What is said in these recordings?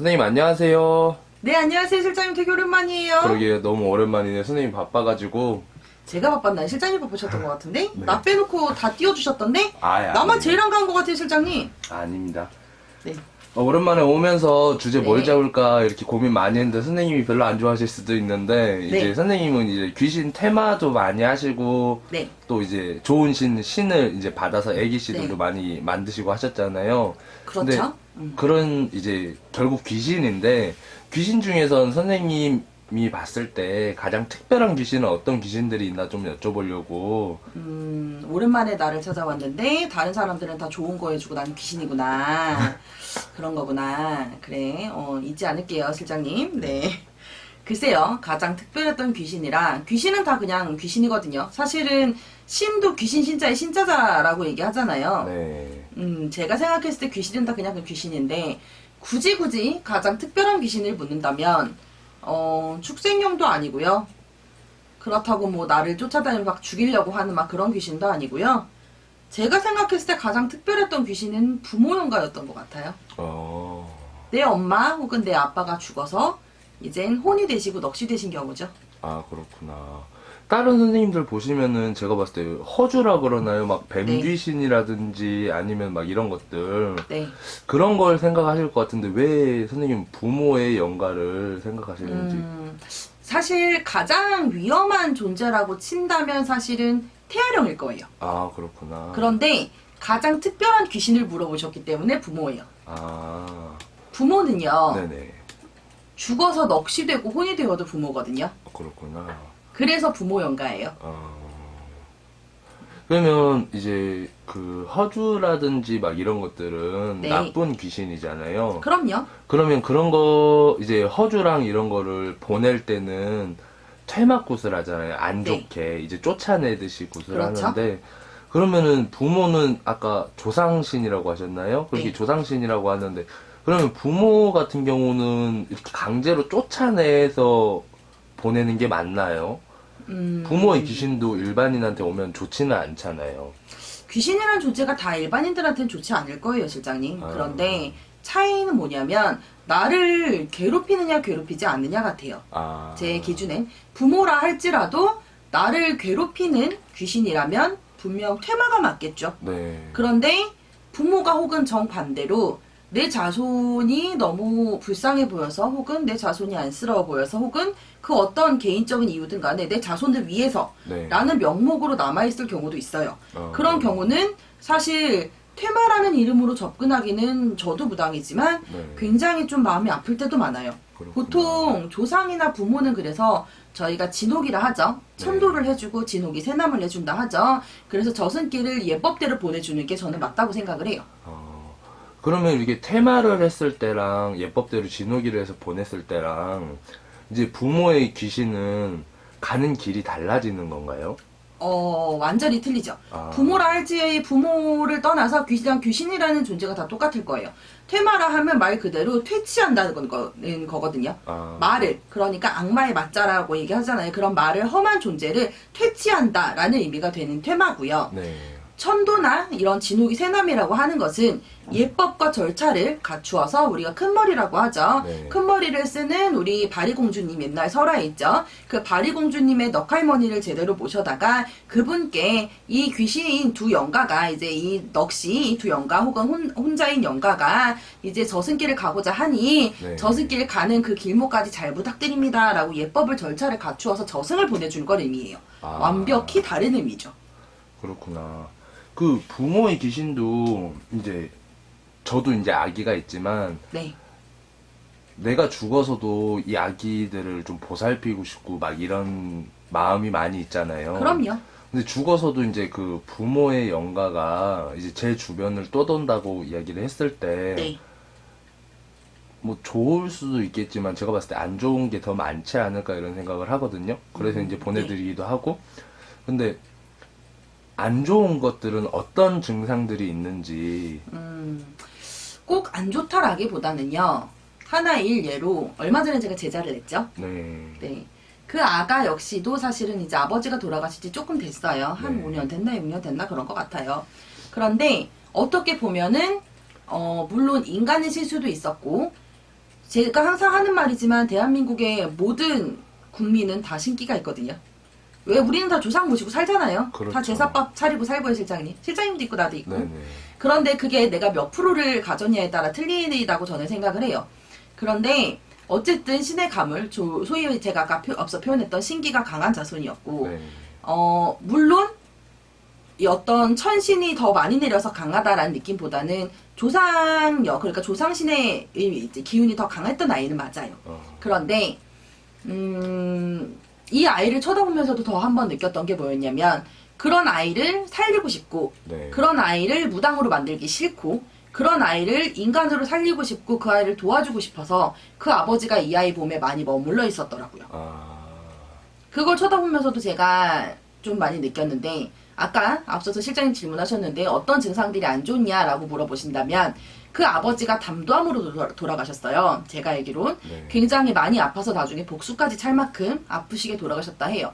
선생님 안녕하세요. 네, 안녕하세요. 실장님 되게 오랜만이에요. 그러게요. 너무 오랜만이네. 선생님 바빠가지고. 제가 바빴나요? 실장님 바쁘셨던 것 같은데? 네. 나 빼놓고 다 띄워주셨던데? 아예 나만 아니에요. 제일 안 간 것 같아요, 실장님. 아닙니다. 네. 오랜만에 오면서 주제 뭘 네. 잡을까 이렇게 고민 많이 했는데 선생님이 별로 안 좋아하실 수도 있는데 이제 네. 선생님은 이제 귀신 테마도 많이 하시고 네. 또 이제 좋은 신을 이제 받아서 애기 씨들도 네. 많이 만드시고 하셨잖아요. 근데 그렇죠. 그런 이제 결국 귀신인데 귀신 중에선 선생님이 봤을 때 가장 특별한 귀신은 어떤 귀신들이 있나 좀 여쭤보려고. 오랜만에 나를 찾아왔는데, 다른 사람들은 다 좋은 거 해주고 나는 귀신이구나. 그런 거구나. 그래, 잊지 않을게요, 실장님. 네. 글쎄요, 가장 특별했던 귀신이라, 귀신은 다 그냥 귀신이거든요. 사실은, 신도 귀신 신자의 신자자라고 얘기하잖아요. 네. 제가 생각했을 때 귀신은 다 그냥 그 귀신인데, 굳이 가장 특별한 귀신을 묻는다면, 축생용도 아니고요. 그렇다고 뭐 나를 쫓아다니면서 막 죽이려고 하는 막 그런 귀신도 아니고요. 제가 생각했을 때 가장 특별했던 귀신은 부모용가였던 것 같아요. 어. 내 엄마 혹은 내 아빠가 죽어서 이젠 혼이 되시고 넋이 되신 경우죠. 아, 그렇구나. 다른 선생님들 보시면은 제가 봤을 때 허주라 그러나요? 막 뱀 네. 귀신이라든지 아니면 막 이런 것들. 네. 그런 걸 생각하실 것 같은데 왜 선생님 부모의 영가를 생각하시는지. 사실 가장 위험한 존재라고 친다면 사실은 태아령일 거예요. 아, 그렇구나. 그런데 가장 특별한 귀신을 물어보셨기 때문에 부모예요. 아, 부모는요, 네네. 죽어서 넋이 되고 혼이 되어도 부모거든요. 그렇구나. 그래서 부모 연가예요. 그러면 이제 그 허주라든지 막 이런 것들은 네. 나쁜 귀신이잖아요. 그럼요. 그러면 그런 거 이제 허주랑 이런 거를 보낼 때는 퇴마굿을 하잖아요. 안 네. 좋게 이제 쫓아내듯이 굿을 그렇죠. 하는데 그러면은 부모는 아까 조상신이라고 하셨나요? 그렇게 네. 조상신이라고 하는데 그러면 부모 같은 경우는 이렇게 강제로 쫓아내서 보내는 게 맞나요? 부모의 귀신도 일반인한테 오면 좋지는 않잖아요. 귀신이라는 존재가 다 일반인들한테는 좋지 않을 거예요, 실장님. 아. 그런데 차이는 뭐냐면 나를 괴롭히느냐 괴롭히지 않느냐 같아요. 아, 제 기준엔 부모라 할지라도 나를 괴롭히는 귀신이라면 분명 퇴마가 맞겠죠. 네. 그런데 부모가 혹은 정반대로 내 자손이 너무 불쌍해 보여서 혹은 내 자손이 안쓰러워 보여서 혹은 그 어떤 개인적인 이유든 간에 내 자손들 위해서 네. 라는 명목으로 남아있을 경우도 있어요. 어. 그런 경우는 사실 퇴마라는 이름으로 접근하기는 저도 부당이지만 네. 굉장히 좀 마음이 아플 때도 많아요. 그렇구나. 보통 조상이나 부모는 그래서 저희가 진옥이라 하죠. 네. 천도를 해주고 진옥이 세남을 해준다 하죠. 그래서 저승길을 예법대로 보내주는 게 저는 맞다고 생각을 해요. 그러면 이게 테마를 했을 때랑 예법대로 진호기를 해서 보냈을 때랑 이제 부모의 귀신은 가는 길이 달라지는 건가요? 완전히 틀리죠. 아. 부모라 할지 부모를 떠나서 귀신이라는 존재가 다 똑같을 거예요. 퇴마라 하면 말 그대로 퇴치한다는 거거든요. 아. 말을, 그러니까 악마의 맞자라고 얘기하잖아요. 그런 말을 험한 존재를 퇴치한다라는 의미가 되는 퇴마고요. 네. 천도나 이런 진옥이 세남이라고 하는 것은 예법과 절차를 갖추어서 우리가 큰머리라고 하죠. 네. 큰머리를 쓰는 우리 바리공주님 옛날 설화에 있죠. 그 바리공주님의 넋할머니를 제대로 모셔다가 그분께 이 귀신인 두 영가가 이제 이 넋이 두 영가 혹은 혼자인 영가가 이제 저승길을 가고자 하니 네. 저승길 가는 그 길목까지 잘 부탁드립니다 라고 예법을 절차를 갖추어서 저승을 보내준 걸 의미해요. 아. 완벽히 다른 의미죠. 그렇구나. 그 부모의 귀신도 이제 저도 이제 아기가 있지만 네. 내가 죽어서도 이 아기들을 좀 보살피고 싶고 막 이런 마음이 많이 있잖아요. 그럼요. 근데 죽어서도 이제 그 부모의 영가가 이제 제 주변을 떠돈다고 이야기를 했을 때 네. 뭐 좋을 수도 있겠지만 제가 봤을 때 안 좋은 게 더 많지 않을까 이런 생각을 하거든요. 그래서 이제 보내드리기도 하고. 근데 안 좋은 것들은 어떤 증상들이 있는지. 꼭 안 좋다라기보다는요. 하나의 일예로 얼마 전에 제가 제자를 했죠. 네. 네. 그 아가 역시도 사실은 이제 아버지가 돌아가신 지 조금 됐어요. 한 네. 5년 됐나 6년 됐나 그런 것 같아요. 그런데 어떻게 보면은 물론 인간의 실수도 있었고 제가 항상 하는 말이지만 대한민국의 모든 국민은 다 신기가 있거든요. 왜 우리는 다 조상 모시고 살잖아요. 그렇죠. 다 제사밥 차리고 살고요, 실장님. 실장님도 있고 나도 있고. 네네. 그런데 그게 내가 몇 프로를 가졌냐에 따라 틀리다고 저는 생각을 해요. 그런데 어쨌든 신의 감을 소위 제가 아까 앞서 표현했던 신기가 강한 자손이었고 네. 물론 이 어떤 천신이 더 많이 내려서 강하다라는 느낌보다는 조상력, 그러니까 조상신의 이제 기운이 더 강했던 아이는 맞아요. 그런데 이 아이를 쳐다보면서도 더 한 번 느꼈던 게 뭐였냐면 그런 아이를 살리고 싶고 네. 그런 아이를 무당으로 만들기 싫고 그런 아이를 인간으로 살리고 싶고 그 아이를 도와주고 싶어서 그 아버지가 이 아이 몸에 많이 머물러 있었더라고요. 그걸 쳐다보면서도 제가 좀 많이 느꼈는데 아까 앞서서 실장님 질문하셨는데 어떤 증상들이 안 좋냐라고 물어보신다면 그 아버지가 담도암으로 돌아가셨어요. 제가 알기론 네. 굉장히 많이 아파서 나중에 복수까지 찰 만큼 아프시게 돌아가셨다 해요.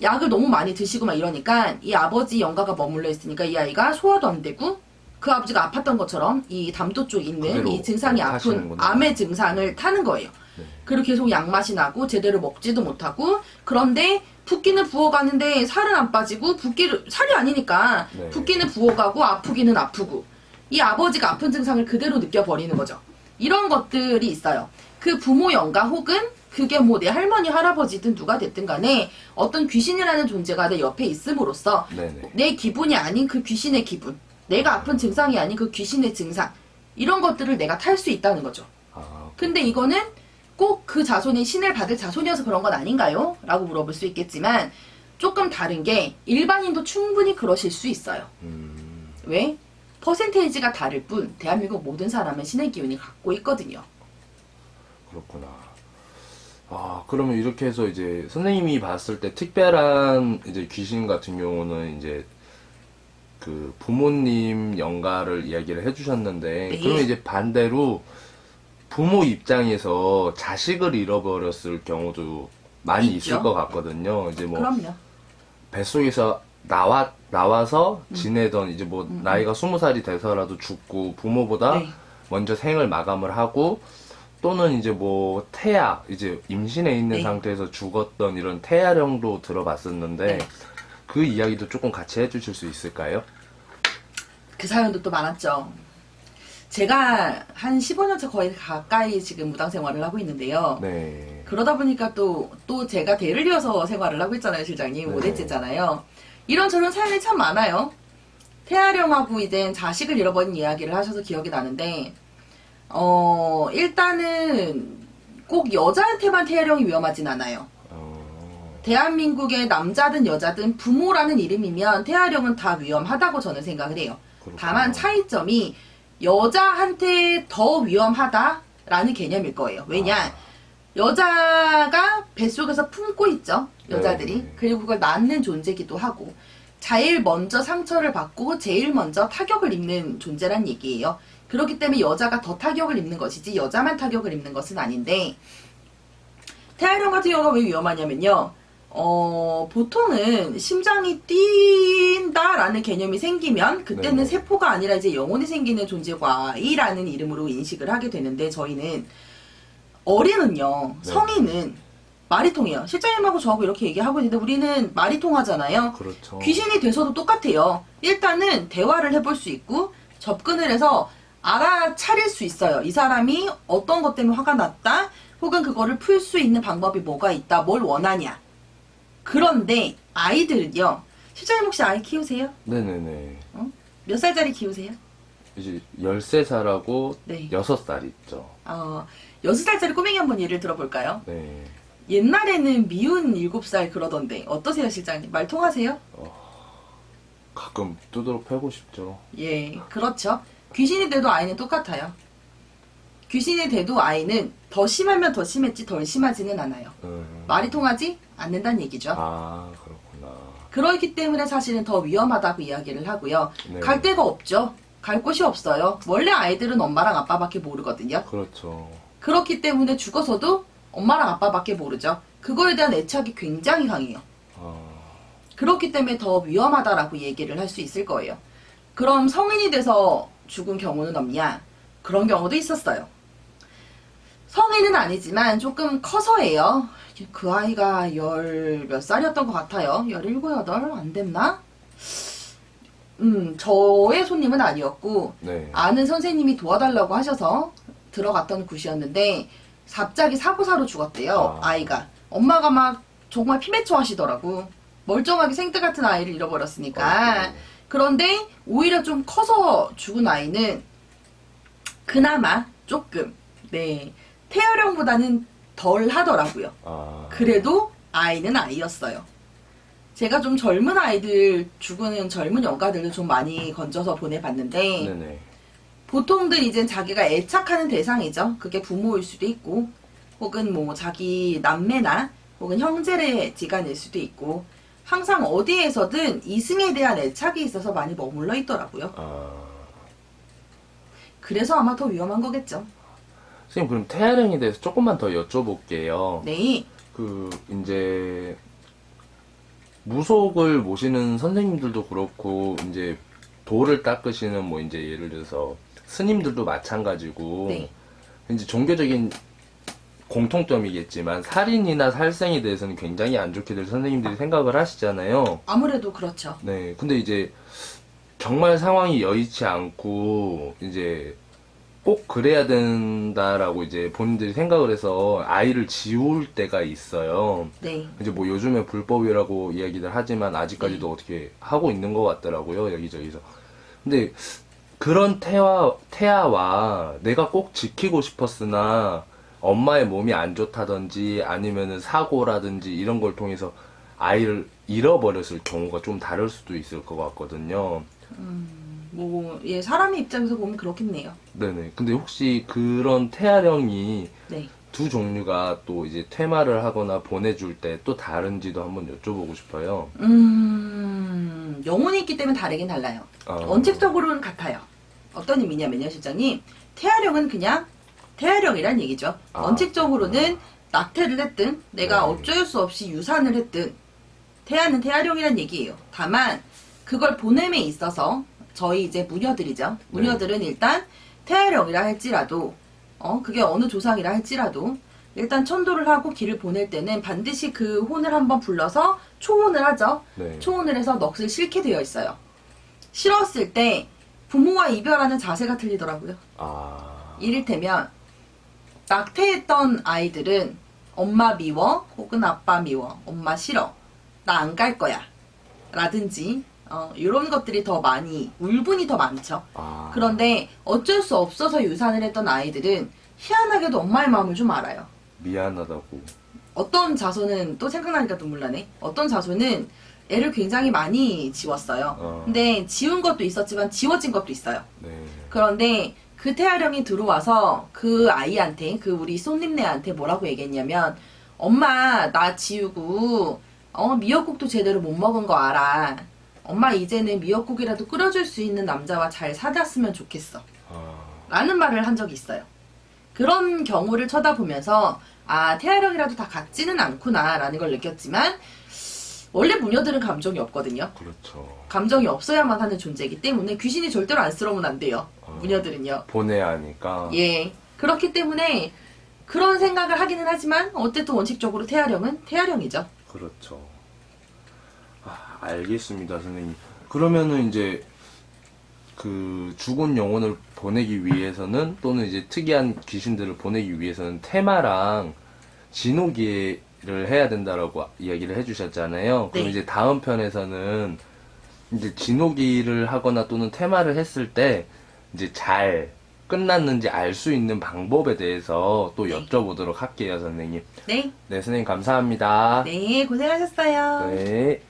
약을 너무 많이 드시고 막 이러니까 이 아버지 영가가 머물러 있으니까 이 아이가 소화도 안 되고 그 아버지가 아팠던 것처럼 이 담도 쪽에 있는 그대로 이 증상이 아픈 타시는구나. 암의 증상을 타는 거예요. 네. 그리고 계속 약맛이 나고 제대로 먹지도 못하고 그런데 붓기는 부어가는데 살은 안 빠지고 살이 아니니까 네. 붓기는 부어가고 아프기는 아프고 이 아버지가 아픈 증상을 그대로 느껴버리는 거죠. 이런 것들이 있어요. 그 부모 영가 혹은 그게 뭐 내 할머니 할아버지든 누가 됐든 간에 어떤 귀신이라는 존재가 내 옆에 있음으로써 네네. 내 기분이 아닌 그 귀신의 기분, 내가 아픈 증상이 아닌 그 귀신의 증상 이런 것들을 내가 탈 수 있다는 거죠. 근데 이거는 꼭 그 자손이 신을 받을 자손이어서 그런 건 아닌가요? 라고 물어볼 수 있겠지만 조금 다른 게 일반인도 충분히 그러실 수 있어요. 왜? 퍼센테이지가 다를 뿐 대한민국 모든 사람은 신의 기운이 갖고 있거든요. 그렇구나. 그러면 이렇게 해서 이제 선생님이 봤을 때 특별한 이제 귀신 같은 경우는 이제 그 부모님 영가를 이야기를 해주셨는데, 네. 그러면 이제 반대로 부모 입장에서 자식을 잃어버렸을 경우도 많이 있죠. 있을 것 같거든요. 이제 뭐 그럼요. 뱃속에서 나와서 지내던 이제 뭐 나이가 20살이 돼서라도 죽고 부모보다 네. 먼저 생을 마감을 하고 또는 이제 뭐 태아 이제 임신해 있는 네. 상태에서 죽었던 이런 태아령도 들어봤었는데 네. 그 이야기도 조금 같이 해주실 수 있을까요? 그 사연도 또 많았죠. 제가 한 15년차 거의 가까이 지금 무당 생활을 하고 있는데요. 네. 그러다 보니까 또 제가 대를 이어서 생활을 하고 있잖아요, 실장님. 네. 5대째잖아요. 이런저런 사연이 참 많아요. 태아령하고 이제 자식을 잃어버린 이야기를 하셔서 기억이 나는데, 일단은 꼭 여자한테만 태아령이 위험하진 않아요. 대한민국의 남자든 여자든 부모라는 이름이면 태아령은 다 위험하다고 저는 생각을 해요. 그렇구나. 다만 차이점이 여자한테 더 위험하다라는 개념일 거예요. 왜냐? 여자가 뱃속에서 품고 있죠. 여자들이. 네. 그리고 그걸 낳는 존재기도 하고 제일 먼저 상처를 받고 제일 먼저 타격을 입는 존재란 얘기예요. 그렇기 때문에 여자가 더 타격을 입는 것이지 여자만 타격을 입는 것은 아닌데 태아령 같은 경우가 왜 위험하냐면요. 보통은 심장이 뛴다라는 개념이 생기면 그때는 네네. 세포가 아니라 이제 영혼이 생기는 존재과이라는 이름으로 인식을 하게 되는데 저희는 어린은요, 네. 성인은 말이 통해요. 실장님하고 저하고 이렇게 얘기하고 있는데 우리는 말이 통하잖아요. 그렇죠. 귀신이 돼서도 똑같아요. 일단은 대화를 해볼 수 있고 접근을 해서 알아차릴 수 있어요. 이 사람이 어떤 것 때문에 화가 났다 혹은 그거를 풀 수 있는 방법이 뭐가 있다, 뭘 원하냐. 그런데 아이들은요, 실장님 혹시 아이 키우세요? 네네네. 몇 살짜리 키우세요? 이제 13살하고 네. 6살 있죠. 6살짜리 꼬맹이 한번 예를 들어볼까요? 네. 옛날에는 미운 7살 그러던데 어떠세요, 실장님? 말 통하세요? 가끔 두드러 패고 싶죠. 예, 그렇죠. 귀신이 돼도 아이는 똑같아요. 귀신이 돼도 아이는 더 심하면 더 심했지 덜 심하지는 않아요. 말이 통하지 않는다는 얘기죠. 그렇구나. 그렇기 때문에 사실은 더 위험하다고 이야기를 하고요. 네. 갈 데가 없죠. 갈 곳이 없어요. 원래 아이들은 엄마랑 아빠밖에 모르거든요. 그렇죠. 그렇기 때문에 죽어서도 엄마랑 아빠밖에 모르죠. 그거에 대한 애착이 굉장히 강해요. 그렇기 때문에 더 위험하다라고 얘기를 할 수 있을 거예요. 그럼 성인이 돼서 죽은 경우는 없냐? 그런 경우도 있었어요. 성인은 아니지만 조금 커서예요. 그 아이가 몇 살이었던 것 같아요. 17, 8? 안 됐나? 저의 손님은 아니었고, 네. 아는 선생님이 도와달라고 하셔서 들어갔던 곳이었는데, 갑자기 사고사로 죽었대요, 아이가. 엄마가 막 정말 피맺혀 하시더라고. 멀쩡하게 생뜨 같은 아이를 잃어버렸으니까. 그런데 오히려 좀 커서 죽은 아이는 그나마 조금, 네, 태아령보다는 덜 하더라고요. 그래도 아이는 아이였어요. 제가 좀 젊은 아이들, 죽은 젊은 영가들을 좀 많이 건져서 보내봤는데, 네네. 보통들 이제 자기가 애착하는 대상이죠. 그게 부모일 수도 있고, 혹은 뭐 자기 남매나, 혹은 형제의 지간일 수도 있고, 항상 어디에서든 이승에 대한 애착이 있어서 많이 머물러 있더라고요. 그래서 아마 더 위험한 거겠죠. 선생님, 그럼 태아령에 대해서 조금만 더 여쭤볼게요. 네. 이제, 무속을 모시는 선생님들도 그렇고, 이제, 돌을 닦으시는 뭐, 이제, 예를 들어서, 스님들도 마찬가지고, 네. 이제 종교적인 공통점이겠지만, 살인이나 살생에 대해서는 굉장히 안 좋게들 선생님들이 생각을 하시잖아요. 아무래도 그렇죠. 네. 근데 이제, 정말 상황이 여의치 않고, 이제, 꼭 그래야 된다라고 이제 본인들이 생각을 해서 아이를 지울 때가 있어요. 네. 이제 뭐 요즘에 불법이라고 이야기들 하지만 아직까지도 어떻게 하고 있는 것 같더라고요, 여기저기서. 근데 그런 태아와 내가 꼭 지키고 싶었으나 엄마의 몸이 안 좋다든지 아니면은 사고라든지 이런 걸 통해서 아이를 잃어버렸을 경우가 좀 다를 수도 있을 것 같거든요. 뭐, 예, 사람의 입장에서 보면 그렇겠네요. 네네. 근데 혹시 그런 태아령이 네. 두 종류가 또 이제 퇴마를 하거나 보내줄 때 또 다른지도 한번 여쭤보고 싶어요. 영혼이 있기 때문에 다르긴 달라요. 아. 원칙적으로는 같아요. 어떤 의미냐면요, 실장님. 태아령은 그냥 태아령이란 얘기죠. 원칙적으로는 낙태를 했든 내가 네. 어쩔 수 없이 유산을 했든 태아는 태아령이란 얘기예요. 다만 그걸 보냄에 있어서 저희 이제 무녀들이죠. 무녀들은 일단 태아령이라 할지라도 그게 어느 조상이라 할지라도 일단 천도를 하고 길을 보낼 때는 반드시 그 혼을 한번 불러서 초혼을 하죠. 네. 초혼을 해서 넋을 싫게 되어 있어요. 싫었을 때 부모와 이별하는 자세가 틀리더라고요. 이를테면 낙태했던 아이들은 엄마 미워 혹은 아빠 미워 엄마 싫어 나 안 갈 거야 라든지 이런 것들이 더 많이 울분이 더 많죠. 그런데 어쩔 수 없어서 유산을 했던 아이들은 희한하게도 엄마의 마음을 좀 알아요. 미안하다고. 어떤 자손은 또 생각나니까 눈물 나네. 어떤 자손은 애를 굉장히 많이 지웠어요. 근데 지운 것도 있었지만 지워진 것도 있어요. 네. 그런데 그 태아령이 들어와서 그 아이한테, 그 우리 손님네한테 뭐라고 얘기했냐면, 엄마 나 지우고 미역국도 제대로 못 먹은 거 알아. 엄마 이제는 미역국이라도 끓여줄 수 있는 남자와 잘 살았으면 좋겠어. 라는 말을 한 적이 있어요. 그런 경우를 쳐다보면서 태아령이라도 다 같지는 않구나 라는 걸 느꼈지만 원래 무녀들은 감정이 없거든요. 그렇죠. 감정이 없어야만 하는 존재이기 때문에 귀신이 절대로 안쓰러우면 안 돼요. 무녀들은요. 보내야 하니까. 예. 그렇기 때문에 그런 생각을 하기는 하지만 어쨌든 원칙적으로 태아령은 태아령이죠. 그렇죠. 알겠습니다, 선생님. 그러면은 이제 그 죽은 영혼을 보내기 위해서는 또는 이제 특이한 귀신들을 보내기 위해서는 테마랑 진호기를 해야 된다라고 이야기를 해주셨잖아요. 그럼 네. 이제 다음 편에서는 이제 진호기를 하거나 또는 테마를 했을 때 이제 잘 끝났는지 알 수 있는 방법에 대해서 또 네. 여쭤보도록 할게요, 선생님. 네. 네, 선생님 감사합니다. 네, 고생하셨어요. 네.